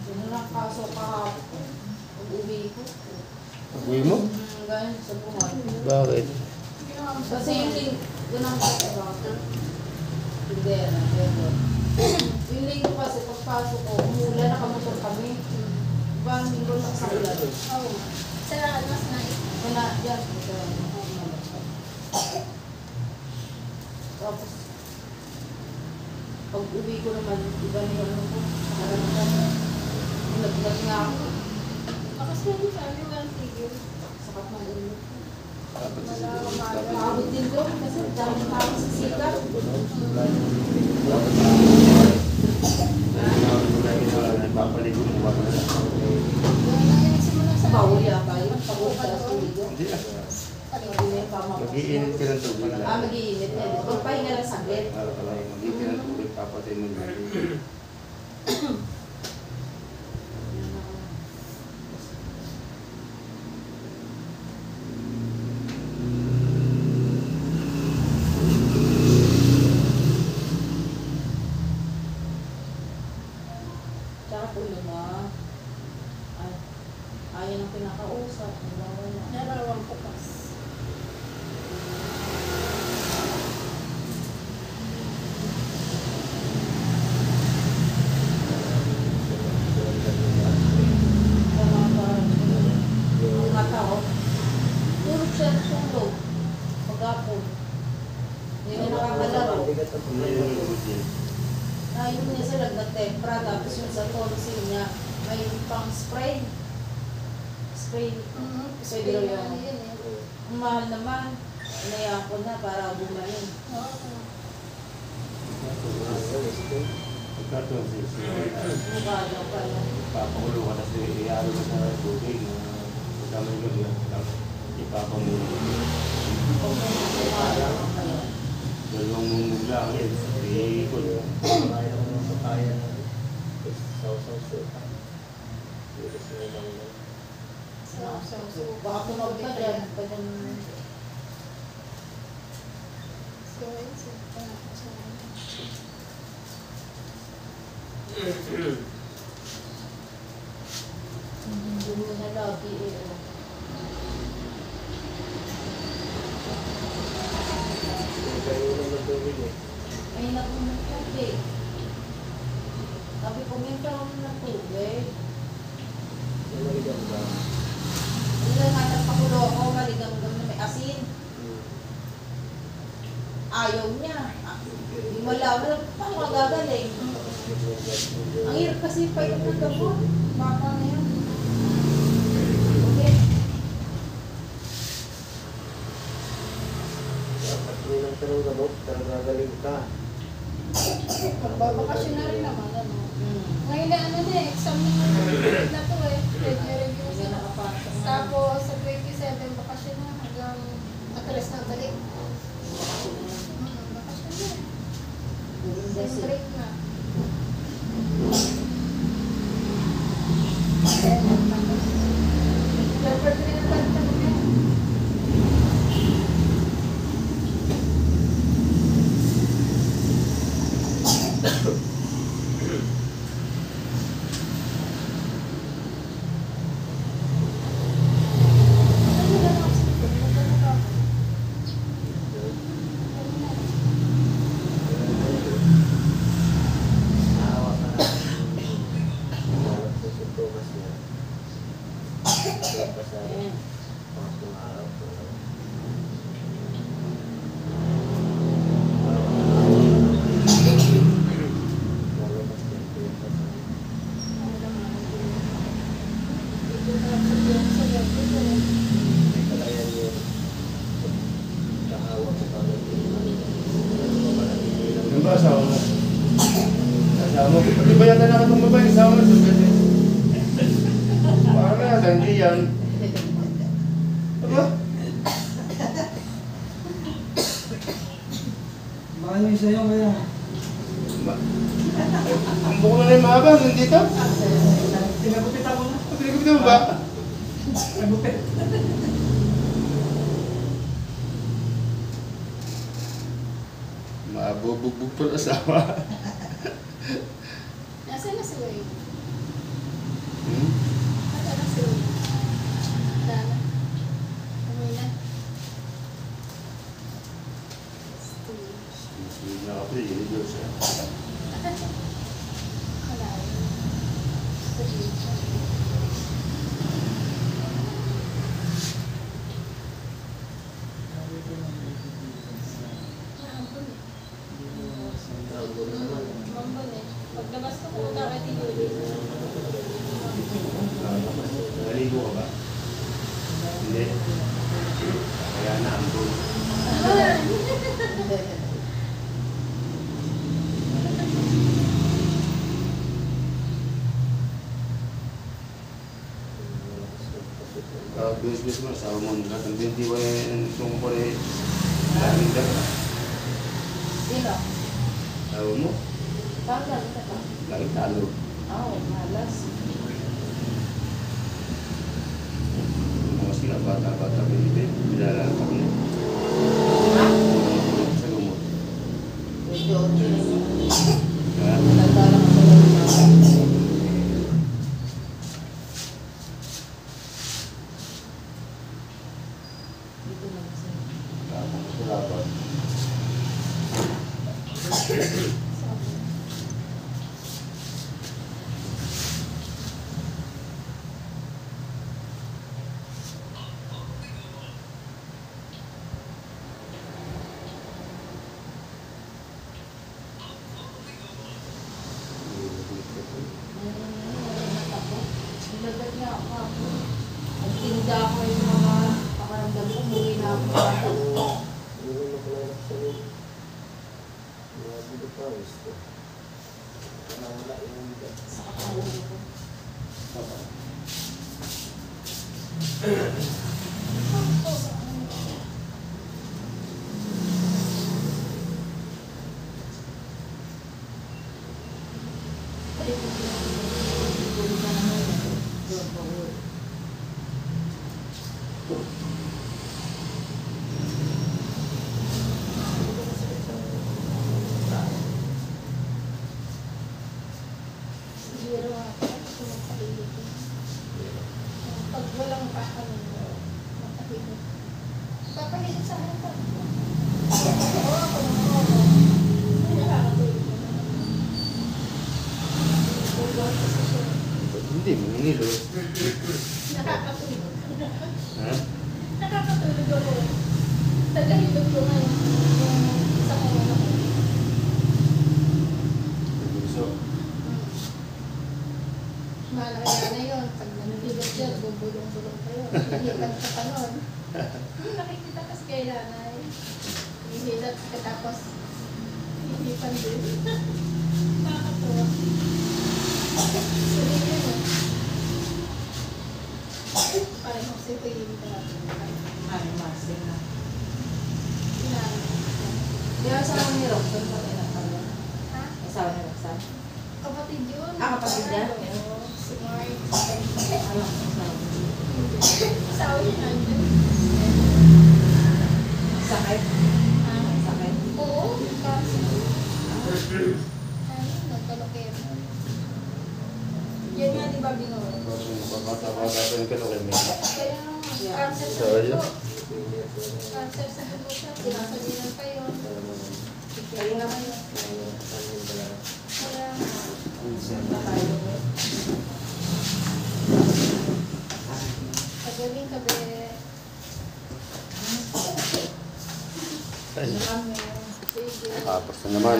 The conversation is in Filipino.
Doon lang kaso kahapon. Pag-uwi ko. Uwi mo? Ganyan sa buhay. Bakit? Kasi yung doon ang pagkakata. Hindi na, pero. Yung linggo kasi pagpasok ko, umulan, nakamotor kami. Ibang linggo lang sa ulan. Oo. Sa mas na Wala, yan. Tapos, pag uwi ko naman, iba na yung ano ko. Nakaramdam. Naglag nga ako. kasi yung sabi walang tigil. Sakat ng ulo. Dapat sa Nakabot din doon kasi daming tao sa sikat. Papaligo mo ba? Bawal yata yun. Pagod ka sa ulo. Hindi ah. Mag-iinit Mag-iinit ka ng tubig lang. mag-iinit na. Pagpahinga lang saglit. Para pala yung mag-iinit ka ng tubig, papatay mo yung Tsaka po yun na. Ayaw ng pinakausap. Nawawala. Narawang ko pas. Ang mata ko. Tulog siya ng tulog. Pag-apon. Hindi na nakakalaro. Yun niya sila nagtempra. Tapos yung sa tonsil niya, may pang spray. Spray. Pwede raw yun. Ang mahal naman. Inaya ko na para gumaling. Pagkatong Mukha daw pala. papakulo ka kasi ihalo ka sa tubig. Pagkamay ko yun, ipapamulo. Mukha daw pala. Dalawang mungog lang yun. Iikot. Kaya ako ng papaya na sausaw-suka. Bilis na lang. Baka tumawag ka dyan. Kanyang hindi na lagi eh. Kayo lang ng tubig eh. May nakunan tubig. Sabi ko, may karoon ng tubig. Yung maligang ba? Hindi lang nga nagpakulo ako, maligang-gang na may asin. Ayaw niya. Hindi mo alam, paano magagaling? Ang hirap kasi pa yung naggamot. Baka na yan. Okay. Dapat mo lang ka ng gamot, gagaling ka. Magbabakasyon na rin naman. Ano. Ngayon na ano na exam na to eh. Review Hindi sila. nakapasok. Tapos sa 27 bakasyon na hanggang matalas na balik. Bakasyon na. Sem break na. Dapat rin ang tantang mo yan. Naawa ka na. Naawa sa sintomas niya. Kaya pa sa Ayan. pangatong araw ko. Lalabas din ko yung kasama. May kalayan yun. Kahawa ko kami. Yung ba asawa mo? Asawa mo? Di ba yata nakatumba ba yung asawa mo sa beses? Parang na yata, hindi yan. Aba? Baka yung sa'yo kaya. Ang buko na yung mahaba, nandito? Pinagupit ako na. Pinagupit mo ba? Nagupit. Mabubugbog pa asawa. Nasaan na si Wayne? Hmm? Nasaan na si Wayne? Dana? Umuwi na? Steve. Hindi na ako pwede, hindi ko siya. Wala rin. Steve. Mahambol eh. Tawag naman. Mahambol eh. Paglabas ko pumunta kay Tiyuli. Naligo ka ba? Hindi. Kaya na ang bull. Bis-bis mo, sa mo na. Ang binti ko yung itong ko rin. Daming dapat. Sino? Tawa mo? Tanggal ka pa. Lagi talo. Oo, malas. Mga sila, bata-bata, binibig. Binalaan ka mo. Ha? Sa gumot. Medyo Ha? matanda lang ako lang na. Dito na kasi. Tapos, dapat. Nilagat niya ako. Nagtinda ako yung mga pakaramdam ko. Umuwi na ako. Hindi mo nakalala sa iyo. Mga dito pa, gusto. Wala yung bigat. Sa katawan ko. Siguro ako. Sumasahilig. Pag walang kakanin, matahilig. Papahilig sa akin pa. Oo, ako naman ako. Ay, nakakatulog ko na. Tulog kasi siya. Hindi, manginilo. Nakakatulog. Ha? Nakakatulog ako. Tagahilog ko ngayon. Yung isa ko na ako. So, Malaya na yun. Pag nanibigat dyan, bubulong-bulong kayo. Hihilan ka pa nun. Nakikita kasi kay nanay. Hihilat ka tapos hihipan din. Nakakatuwa. Sulit yun eh. Parang ako si Kuya Ay, masin na. Inaano. Di ba sa mga nirok? Doon sa pinakala. Ha? Asawa na Roxanne? Kapatid yun. Ah, kapatid niya? Oo. Si Mark. Alam ko sa Asawa yun nandun. sakit. Ah, Sakit. oo. Kasi, ano, nagkalokero. Yan nga, di ba, binuro? bata-bata pa yung kalo kay Mela. Kaya, cancer sa So, dugo. yun. Cancer sa dugo siya. Pinapalinan pa yun. Kaya nga yun. Kaya, Na tayo. kagaling kabe. Ano kami? Sige. Tapos na naman.